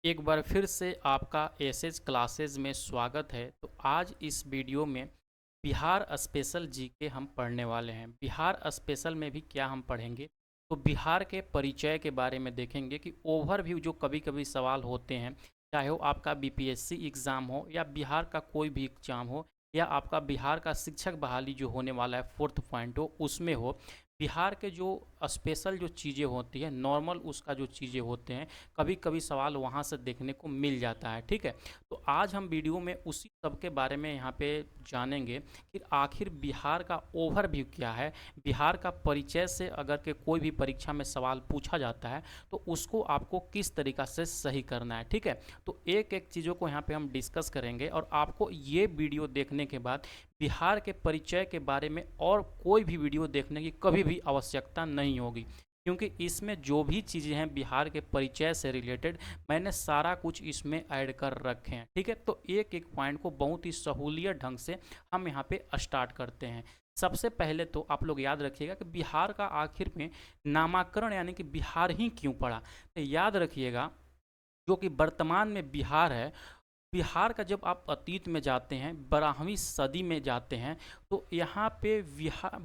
एक बार फिर से आपका एसएस क्लासेस में स्वागत है। तो आज इस वीडियो में बिहार स्पेशल जीके हम पढ़ने वाले हैं। बिहार स्पेशल में भी क्या हम पढ़ेंगे, तो बिहार के परिचय के बारे में देखेंगे कि ओवरव्यू जो कभी कभी सवाल होते हैं, चाहे वो आपका बीपीएससी एग्ज़ाम हो या बिहार का कोई भी एग्जाम हो या आपका बिहार का शिक्षक बहाली जो होने वाला है फोर्थ पॉइंट हो उसमें हो। बिहार के जो स्पेशल जो चीज़ें होती हैं, नॉर्मल उसका जो चीज़ें होते हैं, कभी कभी सवाल वहाँ से देखने को मिल जाता है। ठीक है, तो आज हम वीडियो में उसी सब के बारे में यहाँ पे जानेंगे कि आखिर बिहार का ओवरव्यू क्या है। बिहार का परिचय से अगर के कोई भी परीक्षा में सवाल पूछा जाता है तो उसको आपको किस तरीक़ा से सही करना है। ठीक है, तो एक एक चीज़ों को यहाँ पे हम डिस्कस करेंगे और आपको ये वीडियो देखने के बाद बिहार के परिचय के बारे में और कोई भी वीडियो देखने की कभी भी आवश्यकता नहीं होगी, क्योंकि इसमें जो भी चीज़ें हैं बिहार के परिचय से रिलेटेड मैंने सारा कुछ इसमें ऐड कर रखे हैं। ठीक है, तो एक एक पॉइंट को बहुत ही सहूलियत ढंग से हम यहाँ पे स्टार्ट करते हैं। सबसे पहले तो आप लोग याद रखिएगा कि बिहार का आखिर में नामाकरण यानी कि बिहार ही क्यों पड़ा। तो याद रखिएगा, जो कि वर्तमान में बिहार है, बिहार का जब आप अतीत में जाते हैं, 12वीं सदी में जाते हैं, तो यहाँ पे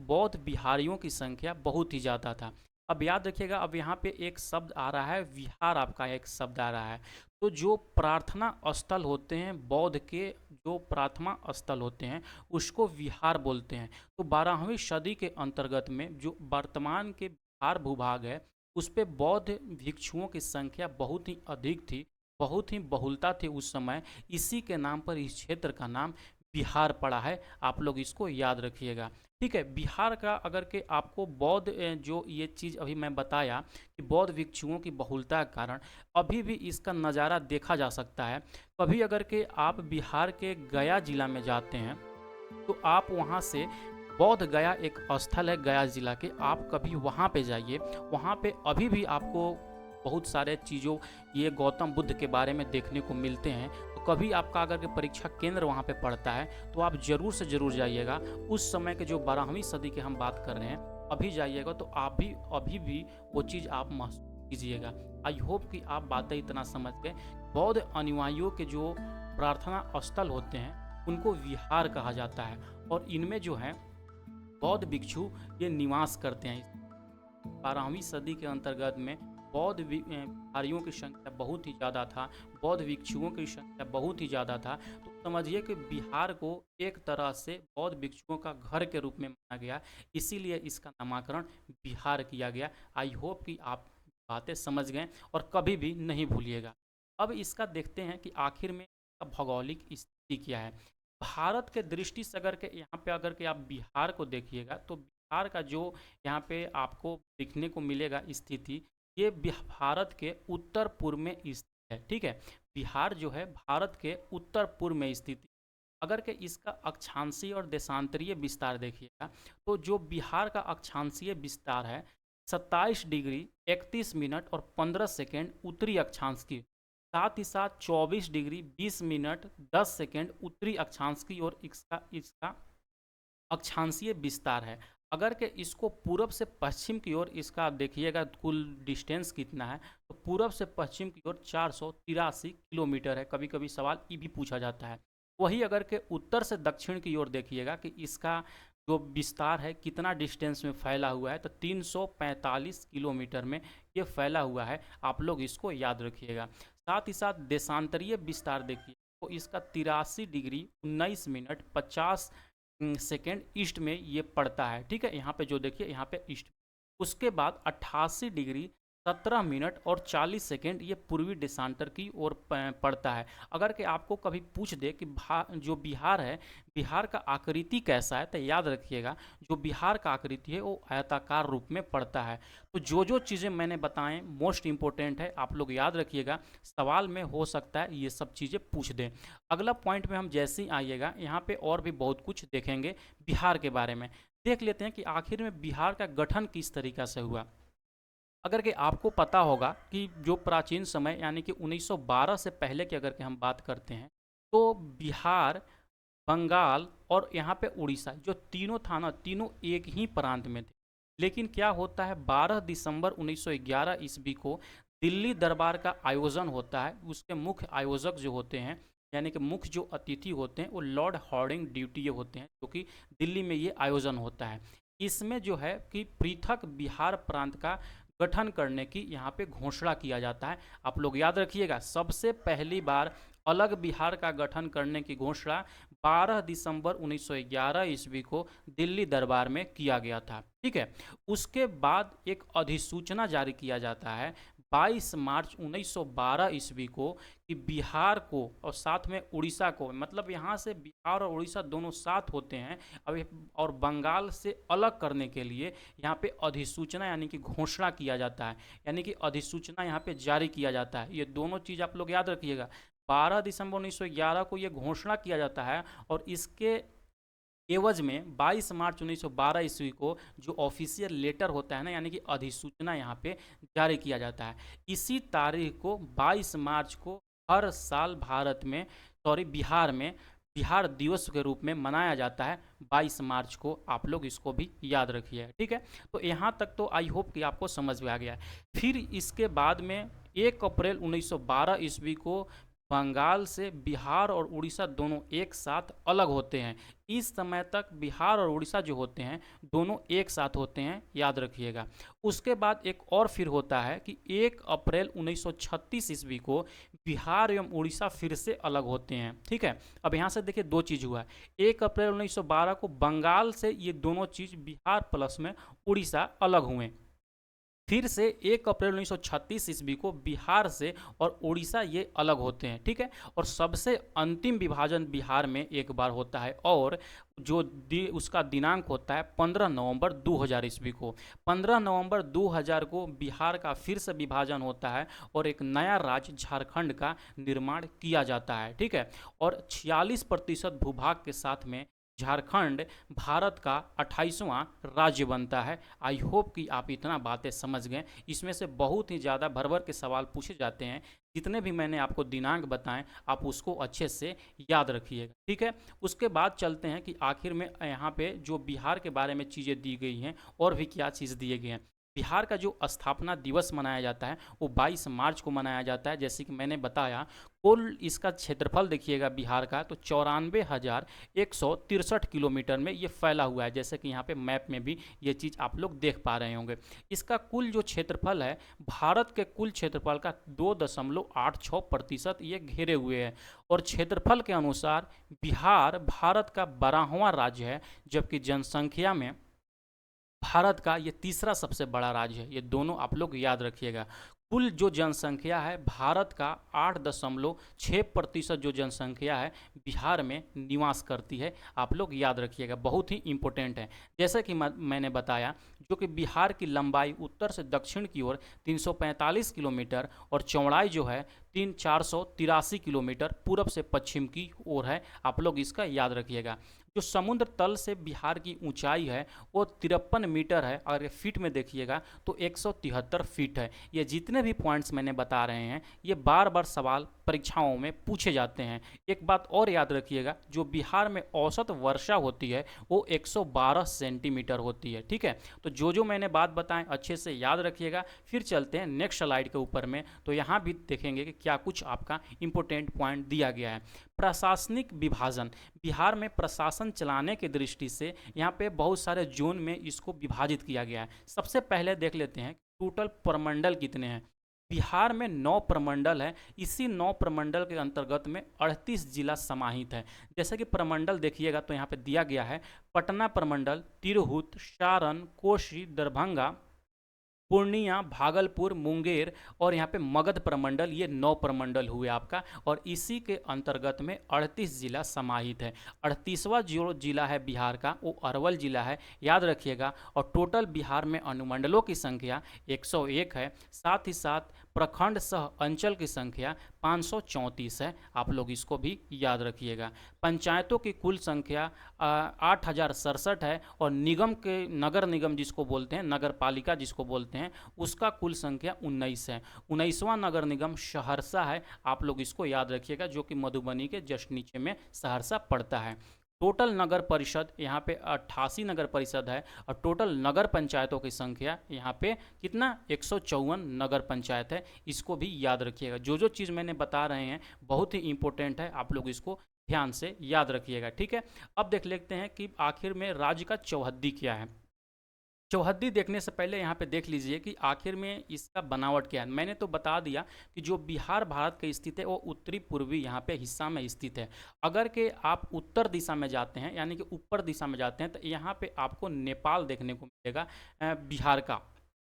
बौद्ध बिहारियों की संख्या बहुत ही ज़्यादा था। अब याद रखिएगा, अब यहाँ पे एक शब्द आ रहा है विहार, आपका एक शब्द आ रहा है। तो जो प्रार्थना स्थल होते हैं बौद्ध के, जो प्रार्थना स्थल होते हैं उसको विहार बोलते हैं। तो 12वीं सदी के अंतर्गत में जो वर्तमान के बिहार भूभाग है उस पे बौद्ध भिक्षुओं की संख्या बहुत ही अधिक थी, बहुत ही बहुलता थी उस समय। इसी के नाम पर इस क्षेत्र का नाम बिहार पड़ा है। आप लोग इसको याद रखिएगा। ठीक है, बिहार का अगर के आपको बौद्ध जो ये चीज़ अभी मैं बताया कि बौद्ध भिक्षुओं की बहुलता के कारण अभी भी इसका नज़ारा देखा जा सकता है। कभी अगर के आप बिहार के गया जिला में जाते हैं तो आप वहाँ से, बौद्ध गया एक स्थल है गया जिला के, आप कभी वहाँ पे जाइए। वहाँ पे अभी भी आपको बहुत सारे चीज़ों, ये गौतम बुद्ध के बारे में देखने को मिलते हैं। तो कभी आपका अगर के परीक्षा केंद्र वहाँ पे पड़ता है तो आप ज़रूर से ज़रूर जाइएगा। उस समय के जो 12वीं सदी के हम बात कर रहे हैं, अभी जाइएगा तो आप भी अभी भी वो चीज़ आप महसूस कीजिएगा। आई होप कि आप बातें इतना समझ गए। बौद्ध अनुयायियों के जो प्रार्थना स्थल होते हैं उनको विहार कहा जाता है, और इनमें जो है बौद्ध भिक्षु ये निवास करते हैं। 12वीं सदी के अंतर्गत में बौद्ध बिहारियों की संख्या बहुत ही ज़्यादा था, बौद्ध भिक्षुओं की संख्या बहुत ही ज़्यादा था। तो समझिए कि बिहार को एक तरह से बौद्ध भिक्षुओं का घर के रूप में माना गया, इसीलिए इसका नामकरण बिहार किया गया। आई होप कि आप बातें समझ गए और कभी भी नहीं भूलिएगा। अब इसका देखते हैं कि आखिर में इसका भौगोलिक स्थिति क्या है। भारत के दृष्टि से अगर के यहाँ पे अगर के आप बिहार को देखिएगा तो बिहार का जो यहाँ पे आपको देखने को मिलेगा स्थिति, ये भारत के उत्तर पूर्व में स्थित है। ठीक है, बिहार जो है भारत के उत्तर पूर्व में स्थित। अगर के इसका अक्षांशीय और देशांतरीय विस्तार देखिएगा तो जो बिहार का अक्षांशीय विस्तार है 27 डिग्री 31 मिनट और 15 सेकेंड उत्तरी अक्षांश की, साथ ही साथ 24 डिग्री 20 मिनट 10 सेकेंड उत्तरी अक्षांश की और इसका इसका अक्षांशीय विस्तार है। अगर के इसको पूरब से पश्चिम की ओर इसका देखिएगा कुल डिस्टेंस कितना है, तो पूरब से पश्चिम की ओर 483 किलोमीटर है। कभी कभी सवाल ये भी पूछा जाता है। वही अगर के उत्तर से दक्षिण की ओर देखिएगा कि इसका जो विस्तार है कितना डिस्टेंस में फैला हुआ है, तो 345 किलोमीटर में ये फैला हुआ है। आप लोग इसको याद रखिएगा। साथ ही साथ देशांतरीय विस्तार देखिए तो इसका 83 डिग्री 19 मिनट 50 सेकेंड ईस्ट में ये पड़ता है। ठीक है, यहाँ पे जो देखिए यहाँ पे ईस्ट, उसके बाद 88 डिग्री 17 मिनट और 40 सेकेंड ये पूर्वी देशांतर की ओर पड़ता है। अगर कि आपको कभी पूछ दे कि जो बिहार है, बिहार का आकृति कैसा है, तो याद रखिएगा जो बिहार का आकृति है वो आयताकार रूप में पड़ता है। तो जो जो चीज़ें मैंने बताएं मोस्ट इंपॉर्टेंट है, आप लोग याद रखिएगा। सवाल में हो सकता है ये सब चीज़ें पूछ दें। अगला पॉइंट में हम जैसे ही आइएगा यहाँ पे और भी बहुत कुछ देखेंगे बिहार के बारे में। देख लेते हैं कि आखिर में बिहार का गठन किस तरीका से हुआ। अगर कि आपको पता होगा कि जो प्राचीन समय यानी कि 1912 से पहले की अगर कि हम बात करते हैं तो बिहार, बंगाल और यहाँ पे उड़ीसा जो तीनों था ना, तीनों एक ही प्रांत में थे। लेकिन क्या होता है 12 दिसंबर 1911 ईस्वी को दिल्ली दरबार का आयोजन होता है, उसके मुख्य आयोजक जो होते हैं, यानी कि मुख्य जो अतिथि होते हैं वो लॉर्ड हार्डिंग ड्यूटी होते हैं, जो कि दिल्ली में ये आयोजन होता है। इसमें जो है कि पृथक बिहार प्रांत का गठन करने की यहाँ पे घोषणा किया जाता है। आप लोग याद रखिएगा, सबसे पहली बार अलग बिहार का गठन करने की घोषणा 12 दिसंबर 1911 ईस्वी को दिल्ली दरबार में किया गया था। ठीक है, उसके बाद एक अधिसूचना जारी किया जाता है 22 मार्च 1912 ईस्वी को कि बिहार को और साथ में उड़ीसा को, मतलब यहाँ से बिहार और उड़ीसा दोनों साथ होते हैं अब, और बंगाल से अलग करने के लिए यहाँ पे अधिसूचना यानी कि घोषणा किया जाता है, यानी कि अधिसूचना यहाँ पे जारी किया जाता है। ये दोनों चीज़ आप लोग याद रखिएगा, 12 दिसंबर 1911 को ये घोषणा किया जाता है और इसके एवज में 22 मार्च 1912 ईस्वी को जो ऑफिशियल लेटर होता है ना, यानी कि अधिसूचना यहाँ पे जारी किया जाता है। इसी तारीख को 22 मार्च को हर साल भारत में, सॉरी बिहार में, बिहार दिवस के रूप में मनाया जाता है 22 मार्च को। आप लोग इसको भी याद रखिए। ठीक है, तो यहाँ तक तो आई होप कि आपको समझ में आ गया है। फिर इसके बाद में 1 अप्रैल 1912 ईस्वी को बंगाल से बिहार और उड़ीसा दोनों एक साथ अलग होते हैं। इस समय तक बिहार और उड़ीसा जो होते हैं दोनों एक साथ होते हैं, याद रखिएगा। उसके बाद एक और फिर होता है कि 1 अप्रैल 1936 ईस्वी को बिहार एवं उड़ीसा फिर से अलग होते हैं। ठीक है, अब यहाँ से देखिए दो चीज़ हुआ है। 1 अप्रैल 1912 को बंगाल से ये दोनों चीज़ बिहार प्लस में उड़ीसा अलग हुए। फिर से 1 अप्रैल 1936 ईस्वी को बिहार से और उड़ीसा ये अलग होते हैं। ठीक है, और सबसे अंतिम विभाजन बिहार में एक बार होता है और जो उसका दिनांक होता है 15 नवंबर 2000 ईस्वी को। 15 नवंबर 2000 को बिहार का फिर से विभाजन होता है और एक नया राज्य झारखंड का निर्माण किया जाता है। ठीक है, और 46% भूभाग के साथ में झारखंड भारत का 28वां राज्य बनता है। आई होप कि आप इतना बातें समझ गए। इसमें से बहुत ही ज़्यादा भर भर के सवाल पूछे जाते हैं, जितने भी मैंने आपको दिनांक बताएं आप उसको अच्छे से याद रखिएगा। ठीक है, उसके बाद चलते हैं कि आखिर में यहाँ पे जो बिहार के बारे में चीज़ें दी गई हैं और भी क्या चीज़ दिए गए हैं। बिहार का जो स्थापना दिवस मनाया जाता है वो 22 मार्च को मनाया जाता है। जैसे कि मैंने बताया, कुल इसका क्षेत्रफल देखिएगा बिहार का तो 94,163 किलोमीटर में ये फैला हुआ है, जैसे कि यहाँ पे मैप में भी ये चीज़ आप लोग देख पा रहे होंगे। इसका कुल जो क्षेत्रफल है भारत के कुल क्षेत्रफल का 2.86% ये घेरे हुए है। और क्षेत्रफल के अनुसार बिहार भारत का 12वां राज्य है, जबकि जनसंख्या में भारत का ये तीसरा सबसे बड़ा राज्य है। ये दोनों आप लोग याद रखिएगा। कुल जो जनसंख्या है भारत का 8.6% जो जनसंख्या है बिहार में निवास करती है। आप लोग याद रखिएगा, बहुत ही इंपॉर्टेंट है। जैसे कि मैंने बताया, जो कि बिहार की लंबाई उत्तर से दक्षिण की ओर 345 किलोमीटर और चौड़ाई जो है 483 किलोमीटर पूर्व से पश्चिम की ओर है। आप लोग इसका याद रखिएगा। जो समुद्र तल से बिहार की ऊंचाई है वो 53 मीटर है, अगर फीट में देखिएगा तो 173 फीट है। ये जितने भी पॉइंट्स मैंने बता रहे हैं ये बार बार सवाल परीक्षाओं में पूछे जाते हैं। एक बात और याद रखिएगा, जो बिहार में औसत वर्षा होती है वो 112 सेंटीमीटर होती है। ठीक है, तो जो मैंने बात बताएं अच्छे से याद रखिएगा। फिर चलते हैं नेक्स्ट स्लाइड के ऊपर में, तो यहाँ भी देखेंगे कि क्या कुछ आपका इंपॉर्टेंट पॉइंट दिया गया है। प्रशासनिक विभाजन, बिहार में प्रशासन चलाने की दृष्टि से यहाँ पे बहुत सारे जोन में इसको विभाजित किया गया है। सबसे पहले देख लेते हैं टोटल प्रमंडल कितने हैं। बिहार में 9 प्रमंडल है। इसी 9 प्रमंडल के अंतर्गत में 38 जिला समाहित है। जैसे कि प्रमंडल देखिएगा तो यहाँ पे दिया गया है पटना प्रमंडल, तिरहुत, सारण, कोसी, दरभंगा, पूर्णिया, भागलपुर, मुंगेर और यहाँ पे मगध प्रमंडल। ये 9 प्रमंडल हुए आपका, और इसी के अंतर्गत में 38 जिला समाहित है। 38वां जो जिला है बिहार का वो अरवल जिला है, याद रखिएगा। और टोटल बिहार में अनुमंडलों की संख्या 101 है। साथ ही साथ प्रखंड सह अंचल की संख्या 534 है। आप लोग इसको भी याद रखिएगा। पंचायतों की कुल संख्या 8067 है, और निगम के नगर निगम जिसको बोलते हैं, नगर पालिका जिसको बोलते हैं, उसका कुल संख्या 19 है। 19वां नगर निगम सहरसा है। आप लोग इसको याद रखिएगा, जो कि मधुबनी के जस्ट नीचे में सहरसा पड़ता है। टोटल नगर परिषद यहाँ पे 88 नगर परिषद है, और टोटल नगर पंचायतों की संख्या यहाँ पे कितना 154 नगर पंचायत है। इसको भी याद रखिएगा। जो जो चीज़ मैंने बता रहे हैं बहुत ही इंपॉर्टेंट है, आप लोग इसको ध्यान से याद रखिएगा, ठीक है। अब देख लेते हैं कि आखिर में राज्य का चौहद्दी क्या है। चौहद्दी देखने से पहले यहाँ पे देख लीजिए कि आखिर में इसका बनावट क्या है। मैंने तो बता दिया कि जो बिहार भारत के स्थित है वो उत्तरी पूर्वी यहाँ पे हिस्सा में स्थित है। अगर के आप उत्तर दिशा में जाते हैं, यानी कि ऊपर दिशा में जाते हैं, तो यहाँ पे आपको नेपाल देखने को मिलेगा। बिहार का,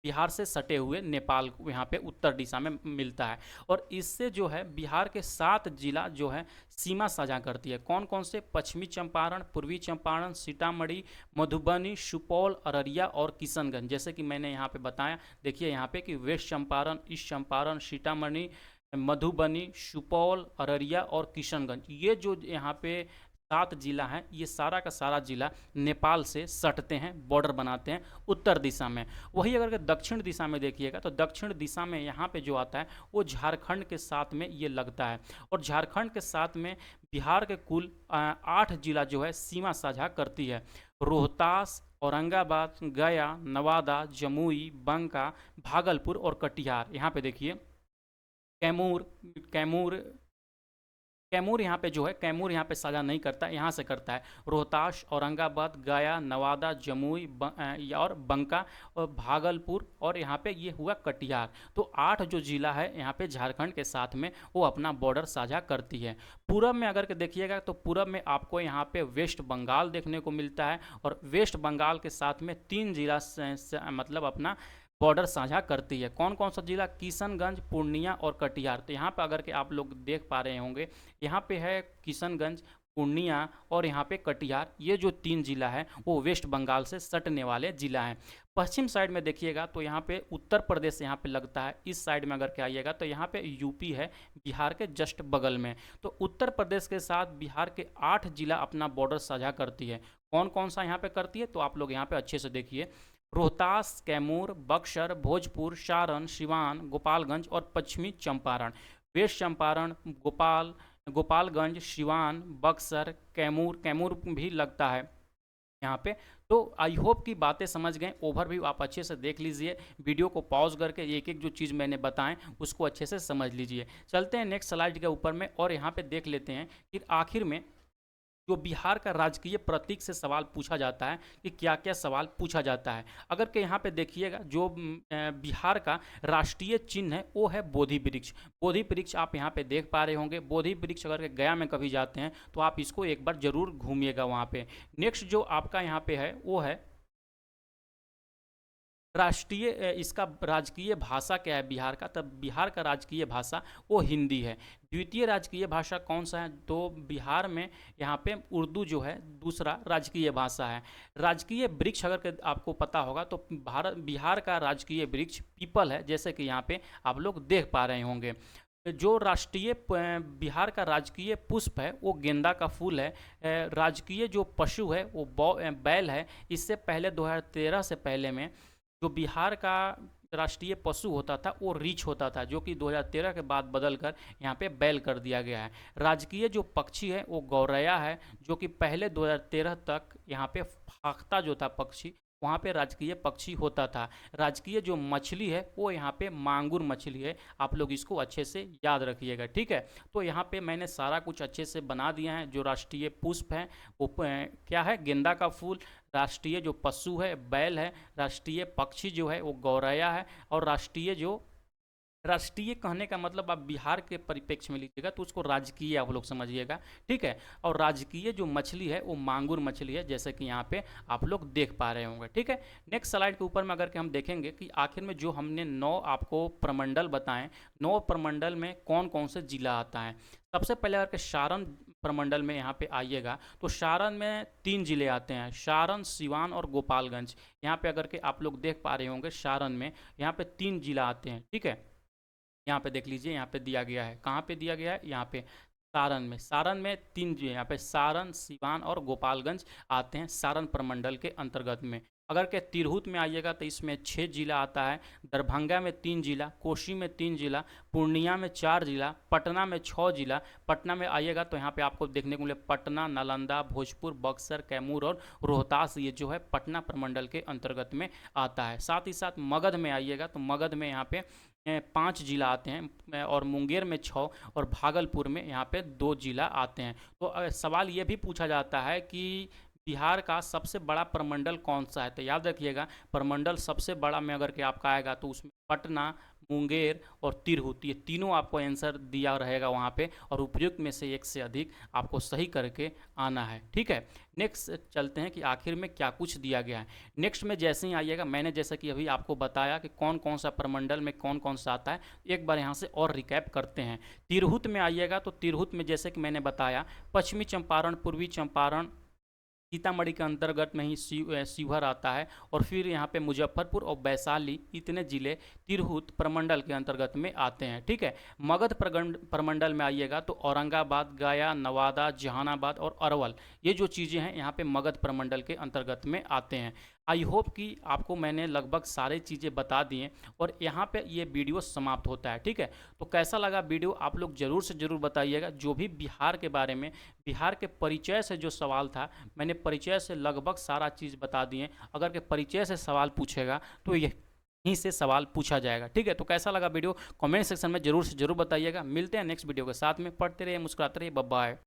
बिहार से सटे हुए नेपाल को यहाँ पे उत्तर दिशा में मिलता है। और इससे जो है बिहार के 7 जिला जो है सीमा साझा करती है। कौन कौन से? पश्चिमी चंपारण, पूर्वी चंपारण, सीतामढ़ी, मधुबनी, सुपौल, अररिया और किशनगंज। जैसे कि मैंने यहाँ पे बताया, देखिए यहाँ पे कि वेस्ट चंपारण, ईस्ट चंपारण, सीतामढ़ी, मधुबनी, सुपौल, अररिया और किशनगंज, ये जो यहाँ पे 7 जिला हैं, ये सारा का सारा जिला नेपाल से सटते हैं, बॉर्डर बनाते हैं उत्तर दिशा में। वही अगर के दक्षिण दिशा में देखिएगा तो दक्षिण दिशा में यहाँ पे जो आता है वो झारखंड के साथ में ये लगता है। और झारखंड के साथ में बिहार के कुल 8 जिला जो है सीमा साझा करती है। रोहतास, औरंगाबाद, गया, नवादा, जमुई, बांका, भागलपुर और कटिहार। यहाँ पे देखिए कैमूर, कैमूर कैमूर यहाँ पे जो है, कैमूर यहाँ पे साझा नहीं करता, यहाँ से करता है रोहतास, औरंगाबाद, गया, नवादा, जमुई और बंका और भागलपुर, और यहाँ पे ये हुआ कटिहार। तो 8 जो जिला है यहाँ पे झारखंड के साथ में वो अपना बॉर्डर साझा करती है। पूरब में अगर के देखिएगा तो पूरब में आपको यहाँ पे वेस्ट बंगाल देखने को मिलता है, और वेस्ट बंगाल के साथ में 3 जिला मतलब अपना बॉर्डर साझा करती है। कौन कौन सा जिला? किशनगंज, पूर्णिया और कटिहार। तो यहाँ पे अगर के आप लोग देख पा रहे होंगे, यहाँ पे है किशनगंज, पूर्णिया और यहाँ पे कटिहार। ये जो 3 जिला है वो वेस्ट बंगाल से सटने वाले जिला हैं। पश्चिम साइड में देखिएगा तो यहाँ पे उत्तर प्रदेश यहाँ पे लगता है। इस साइड में अगर के आइएगा तो यहाँ पे यूपी है, बिहार के जस्ट बगल में। तो उत्तर प्रदेश के साथ बिहार के 8 जिला अपना बॉर्डर साझा करती है। कौन कौन सा यहाँ पे करती है? तो आप लोग यहाँ पे अच्छे से देखिए, रोहतास, कैमूर, बक्सर, भोजपुर, सारण, सिवान, गोपालगंज और पश्चिमी चंपारण। वेस्ट चंपारण, गोपालगंज, सिवान, बक्सर, कैमूर, कैमूर भी लगता है यहाँ पे। तो आई होप की बातें समझ गए। ओवरव्यू आप अच्छे से देख लीजिए, वीडियो को पॉज करके एक एक जो चीज़ मैंने बताएं उसको अच्छे से समझ लीजिए। चलते हैं नेक्स्ट स्लाइड के ऊपर में, और यहाँ पे देख लेते हैं कि आखिर में जो बिहार का राजकीय प्रतीक से सवाल पूछा जाता है कि क्या क्या सवाल पूछा जाता है। अगर के यहाँ पे देखिएगा जो बिहार का राष्ट्रीय चिन्ह है वो है बोधि वृक्ष। बोधि वृक्ष आप यहाँ पे देख पा रहे होंगे। बोधि वृक्ष अगर के गया में कभी जाते हैं तो आप इसको एक बार जरूर घूमिएगा वहाँ पे। नेक्स्ट जो आपका यहाँ पे है वो है राष्ट्रीय, इसका राजकीय भाषा क्या है बिहार का? तब बिहार का राजकीय भाषा वो हिंदी है। द्वितीय राजकीय भाषा कौन सा है? तो बिहार में यहाँ पे उर्दू जो है दूसरा राजकीय भाषा है। राजकीय वृक्ष अगर के आपको पता होगा तो बिहार का राजकीय वृक्ष पीपल है, जैसे कि यहाँ पे आप लोग देख पा रहे होंगे। जो राष्ट्रीय बिहार का राजकीय पुष्प है वो गेंदा का फूल है। राजकीय जो पशु है वो बैल है। इससे पहले 2013 से पहले में जो बिहार का राष्ट्रीय पशु होता था वो रीछ होता था, जो कि 2013 के बाद बदलकर यहाँ पे बैल कर दिया गया है। राजकीय जो पक्षी है वो गौरैया है, जो कि पहले 2013 तक यहाँ पे फाख्ता जो था पक्षी, वहाँ पे राजकीय पक्षी होता था। राजकीय जो मछली है वो यहाँ पे मांगुर मछली है। आप लोग इसको अच्छे से याद रखिएगा, ठीक है। तो यहाँ पे मैंने सारा कुछ अच्छे से बना दिया है। जो राष्ट्रीय पुष्प है वो क्या है? गेंदा का फूल। राष्ट्रीय जो पशु है बैल है। राष्ट्रीय पक्षी जो है वो गौरैया है। और राष्ट्रीय कहने का मतलब आप बिहार के परिप्रेक्ष्य में लीजिएगा तो उसको राजकीय आप लोग समझिएगा, ठीक है। और राजकीय जो मछली है वो मांगुर मछली है, जैसे कि यहाँ पे आप लोग देख पा रहे होंगे, ठीक है। नेक्स्ट स्लाइड के ऊपर में अगर के हम देखेंगे कि आखिर में जो हमने 9 आपको प्रमंडल बताएं, 9 प्रमंडल में कौन कौन से जिला आता है। सबसे पहले अगर के सारण प्रमंडल में यहाँ पे आइएगा तो सारण में 3 जिले आते हैं, सारण, सिवान और गोपालगंज। यहाँ पे अगर के आप लोग देख पा रहे होंगे सारण में यहाँ पे 3 जिला आते हैं, ठीक है। यहाँ पे देख लीजिए, यहाँ पे दिया गया है, कहाँ पे दिया गया है? यहाँ पे सारण में 3 जो यहाँ पे सारण, सिवान और गोपालगंज आते हैं सारण प्रमंडल के अंतर्गत में। अगर के तिरहुत में आइएगा तो इसमें 6 जिला आता है, दरभंगा में 3 जिला, कोसी में 3 जिला, पूर्णिया में 4 जिला, पटना में 6 जिला। पटना में आइएगा तो यहाँ पे आपको देखने को मिले पटना, नालंदा, भोजपुर, बक्सर, कैमूर और रोहतास, ये जो है पटना प्रमंडल के अंतर्गत में आता है। साथ ही साथ मगध में आइएगा तो मगध में यहाँ पे 5 जिला आते हैं और मुंगेर में 6 और भागलपुर में यहाँ पे 2 जिला आते हैं। तो सवाल ये भी पूछा जाता है कि बिहार का सबसे बड़ा प्रमंडल कौन सा है, तो याद रखिएगा प्रमंडल सबसे बड़ा में अगर के आपका आएगा तो उसमें पटना, मुंगेर और तिरहुत, ये तीनों आपको आंसर दिया रहेगा वहाँ पे, और उपयुक्त में से एक से अधिक आपको सही करके आना है। ठीक है, नेक्स्ट चलते हैं कि आखिर में क्या कुछ दिया गया है। नेक्स्ट में जैसे ही आइएगा, मैंने जैसा कि अभी आपको बताया कि कौन कौन सा प्रमंडल में कौन कौन सा आता है, एक बार यहाँ से और रिकैप करते हैं। तिरहुत में आइएगा तो तिरहुत में जैसे कि मैंने बताया पश्चिमी चंपारण, पूर्वी चंपारण, सीतामढ़ी के अंतर्गत में ही शिवहर आता है, और फिर यहाँ पे मुजफ्फरपुर और वैशाली, इतने ज़िले तिरहुत प्रमंडल के अंतर्गत में आते हैं। ठीक है, मगध प्रमंडल में आइएगा तो औरंगाबाद, गया, नवादा, जहानाबाद और अरवल, ये जो चीज़ें हैं यहाँ पे मगध प्रमंडल के अंतर्गत में आते हैं। आई होप कि आपको मैंने लगभग सारी चीज़ें बता दी हैं और यहाँ पे ये वीडियो समाप्त होता है। ठीक है, तो कैसा लगा वीडियो आप लोग ज़रूर से ज़रूर बताइएगा। जो भी बिहार के बारे में, बिहार के परिचय से जो सवाल था, मैंने परिचय से लगभग सारा चीज़ बता दिए। अगर के परिचय से सवाल पूछेगा तो ये यहीं से सवाल पूछा जाएगा। ठीक है, तो कैसा लगा वीडियो कमेंट सेक्शन में ज़रूर से ज़रूर बताइएगा। मिलते हैं नेक्स्ट वीडियो के साथ में। पढ़ते रहिए, मुस्कुराते रहिए, बाय बाय।